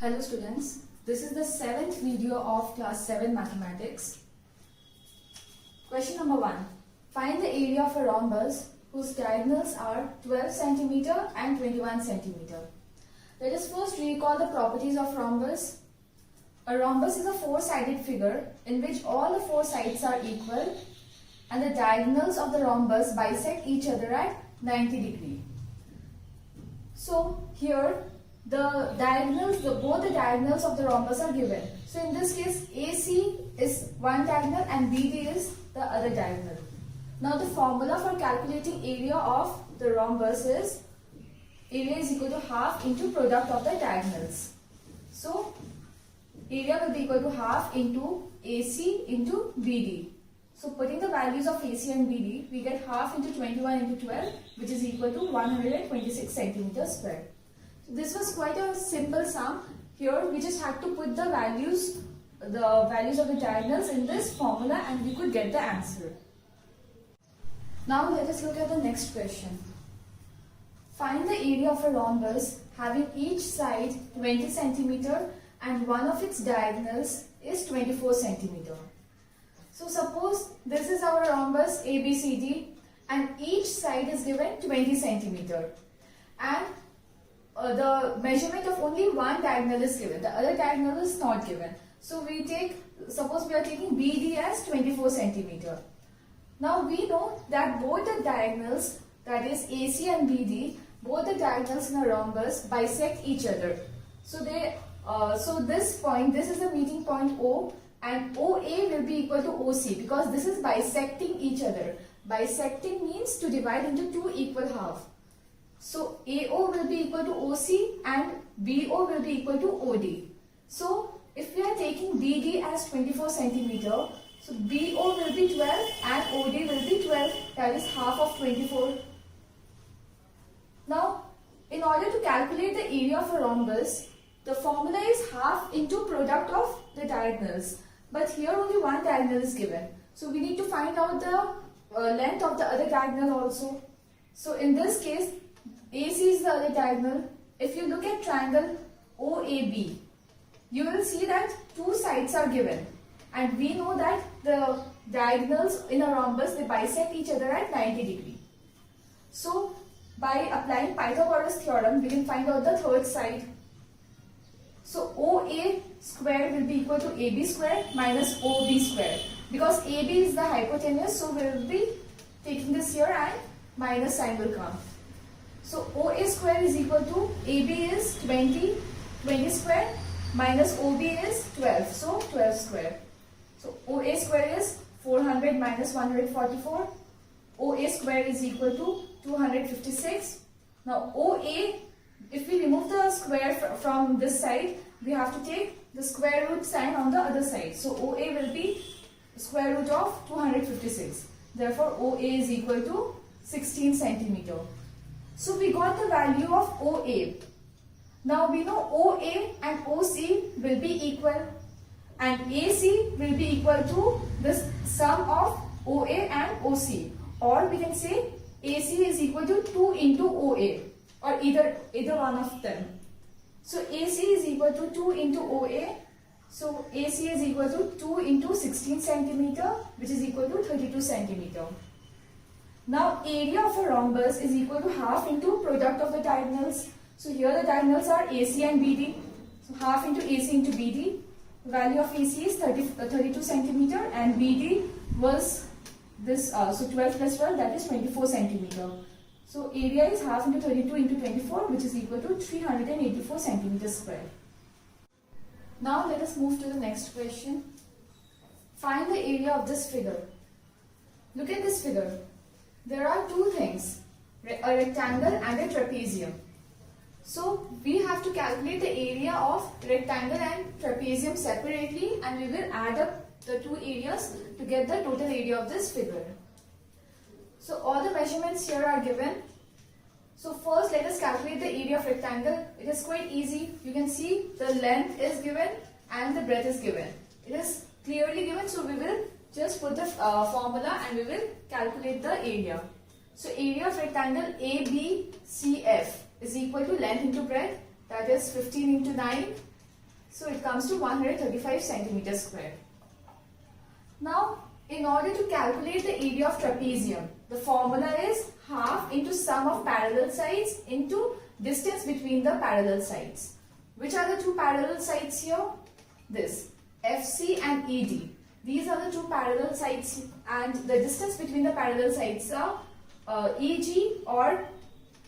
Hello students, this is the 7th video of class 7 mathematics. Question number 1. Find the area of a rhombus whose diagonals are 12 cm and 21 cm. Let us first recall the properties of rhombus. A rhombus is a four-sided figure in which all the four sides are equal and the diagonals of the rhombus bisect each other at 90 degrees. So here both the diagonals of the rhombus are given. So in this case, AC is one diagonal and BD is the other diagonal. Now the formula for calculating area of the rhombus is area is equal to half into product of the diagonals. So area will be equal to half into AC into BD. So putting the values of AC and BD, we get half into 21 into 12, which is equal to 126 centimeters squared. So this was quite a simple sum. Here we just had to put the values of the diagonals in this formula and we could get the answer. Now let us look at the next question. Find the area of a rhombus having each side 20 centimeter and one of its diagonals is 24 centimeter. So suppose this is our rhombus ABCD and each side is given 20 centimeter and the measurement of only one diagonal is given, the other diagonal is not given. So suppose we are taking BD as 24 centimeter. Now we know that both the diagonals, that is AC and BD, both the diagonals in a rhombus bisect each other. So this is the meeting point O and OA will be equal to OC because this is bisecting each other. Bisecting means to divide into two equal halves. So AO will be equal to OC and BO will be equal to OD. So if we are taking BD as 24 centimeter, so BO will be 12 and OD will be 12, that is half of 24. Now in order to calculate the area of a rhombus, the formula is half into product of the diagonals. But here only one diagonal is given. So we need to find out the length of the other diagonal also. So in this case, AC is the other diagonal. If you look at triangle OAB, you will see that two sides are given. And we know that the diagonals in a rhombus, they bisect each other at 90 degrees. So by applying Pythagoras theorem, we can find out the third side. So OA square will be equal to AB square minus OB square. Because AB is the hypotenuse, so we will be taking this here and minus sign will come. So OA square is equal to AB is 20 square minus OB is 12, so 12 square. So OA square is 400 minus 144. OA square is equal to 256. Now OA, if we remove the square from this side, we have to take the square root sign on the other side. So OA will be square root of 256. Therefore OA is equal to 16 centimeter. So we got the value of OA. Now we know OA and OC will be equal and AC will be equal to this sum of OA and OC, or we can say AC is equal to 2 into OA, or either one of them. So AC is equal to 2 into OA. So AC is equal to 2 into 16 centimeter, which is equal to 32 centimeter. Now area of a rhombus is equal to half into product of the diagonals. So here the diagonals are AC and BD. So half into AC into BD. The value of AC is 32 centimeter and BD was this, so 12 plus 12, that is 24 centimeter. So area is half into 32 into 24, which is equal to 384 centimeters square. Now let us move to the next question. Find the area of this figure. Look at this figure. There are two things, a rectangle and a trapezium. So we have to calculate the area of rectangle and trapezium separately and we will add up the two areas to get the total area of this figure. So all the measurements here are given. So first let us calculate the area of rectangle. It is quite easy. You can see the length is given and the breadth is given. It is clearly given, so we will just put the formula and we will calculate the area. So area of rectangle ABCF is equal to length into breadth, that is 15 into 9 So it comes to 135 centimeters square. Now, in order to calculate the area of trapezium, the formula is half into sum of parallel sides into distance between the parallel sides. Which are the two parallel sides here? This, FC and ED. These are the two parallel sides, and the distance between the parallel sides are EG or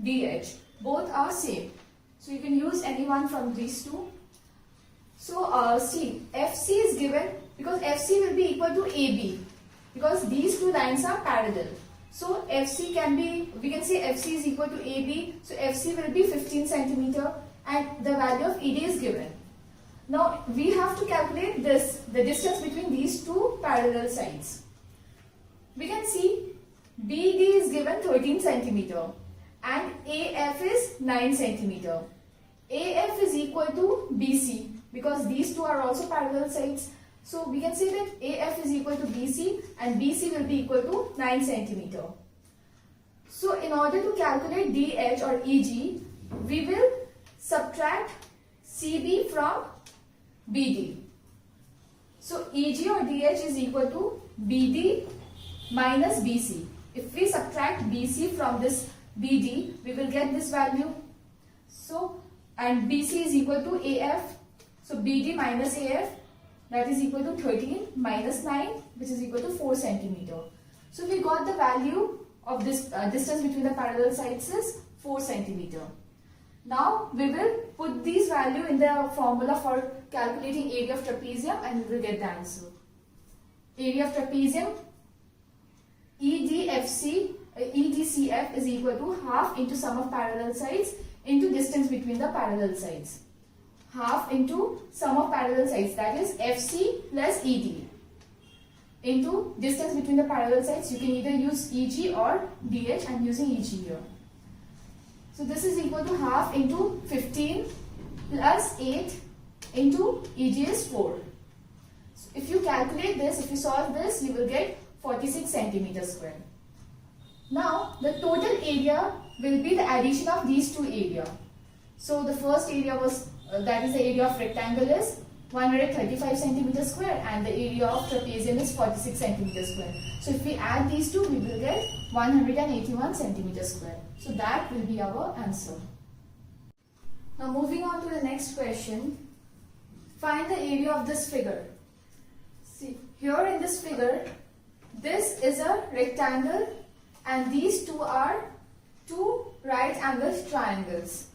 DH. Both are same. So you can use any one from these two. So see, FC is given because FC will be equal to AB because these two lines are parallel. So FC can be, we can say FC is equal to AB. So FC will be 15 centimeter and the value of ED is given. Now we have to calculate this, the distance between these two parallel sides. We can see BD is given 13 centimeter and AF is 9 centimeter. AF is equal to BC because these two are also parallel sides. So we can say that AF is equal to BC and BC will be equal to 9 centimeter. So in order to calculate DH or EG, we will subtract CB from BD. So EG or DH is equal to BD minus BC. If we subtract BC from this BD, we will get this value. So, and BC is equal to AF. So BD minus AF, that is equal to 13 minus 9, which is equal to 4 centimeter. So we got the value of this distance between the parallel sides is 4 centimeter. Now we will put these value in the formula for calculating area of trapezium and we will get the answer. Area of trapezium EDCF is equal to half into sum of parallel sides into distance between the parallel sides. Half into sum of parallel sides, that is FC plus ED, into distance between the parallel sides. You can either use EG or DH. I am using EG here. So this is equal to half into 15 plus 8 into EG is 4. So if you calculate this, if you solve this, you will get 46 centimeters square. Now the total area will be the addition of these two areas. So the first area was that is the area of rectangle is 135 centimeters square and the area of trapezium is 46 centimeters square. So if we add these two, we will get 181 centimeters square. So that will be our answer. Now moving on to the next question. Find the area of this figure. See, here in this figure, this is a rectangle and these two are two right angled triangles.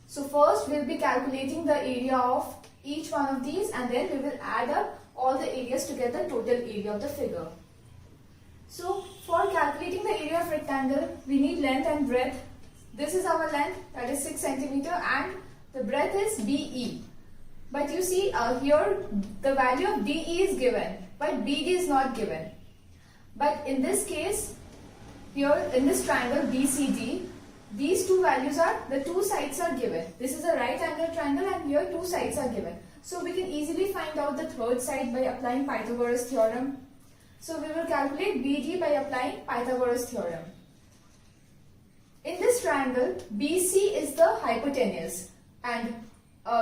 So first we will be calculating the area of each one of these and then we will add up all the areas to get the total area of the figure. So for calculating the area of rectangle, we need length and breadth. This is our length, that is 6 centimeter, and the breadth is BE. But you see here the value of DE is given but BD is not given. But in this case, here in this triangle BCD, these two values are, the two sides are given. This is a right angle triangle and here two sides are given. So we can easily find out the third side by applying Pythagoras theorem. So we will calculate BD by applying Pythagoras theorem. In this triangle, BC is the hypotenuse and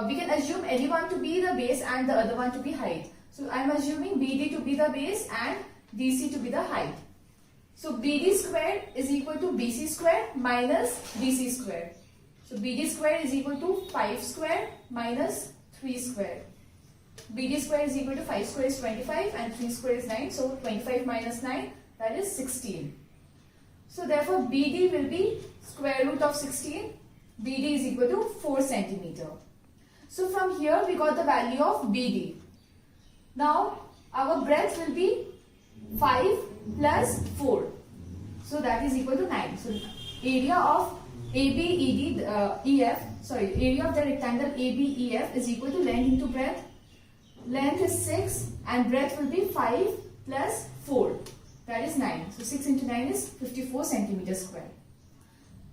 we can assume any one to be the base and the other one to be height. So I am assuming BD to be the base and DC to be the height. So BD squared is equal to BC squared minus DC squared. So BD squared is equal to 5 squared minus 3 squared. BD squared is equal to 5 squared is 25 and 3 squared is 9. So 25 minus 9, that is 16. So therefore BD will be square root of 16. BD is equal to 4 centimeter. So from here we got the value of BD. Now our breadth will be 5 plus 4. So that is equal to 9. So area of area of the rectangle ABEF is equal to length into breadth. Length is 6 and breadth will be 5 plus 4. That is 9. So 6 into 9 is 54 centimeters square.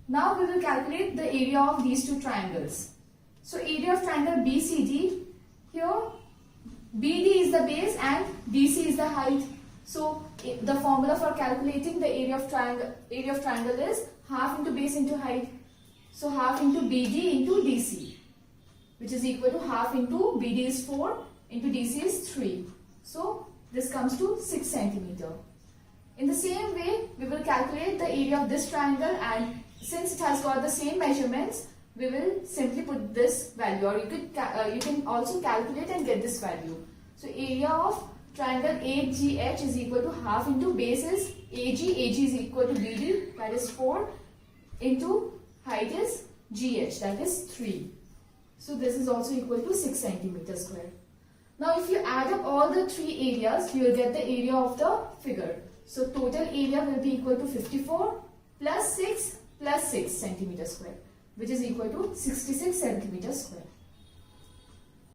Now we will calculate the area of these two triangles. So area of triangle BCD, here BD is the base and DC is the height. So the formula for calculating the area of triangle is half into base into height. So half into BD into DC. which is equal to half into BD is 4 into DC is 3. So this comes to 6 centimeter. In the same way, we will calculate the area of this triangle, and since it has got the same measurements, we will simply put this value, or you can also calculate and get this value. So area of triangle AGH is equal to half into base is AG is equal to BD, that is 4, into height is GH, that is 3. So this is also equal to 6 centimeters square. Now if you add up all the three areas, you will get the area of the figure. So total area will be equal to 54 plus 6 centimeters square, which is equal to 66 centimeters square.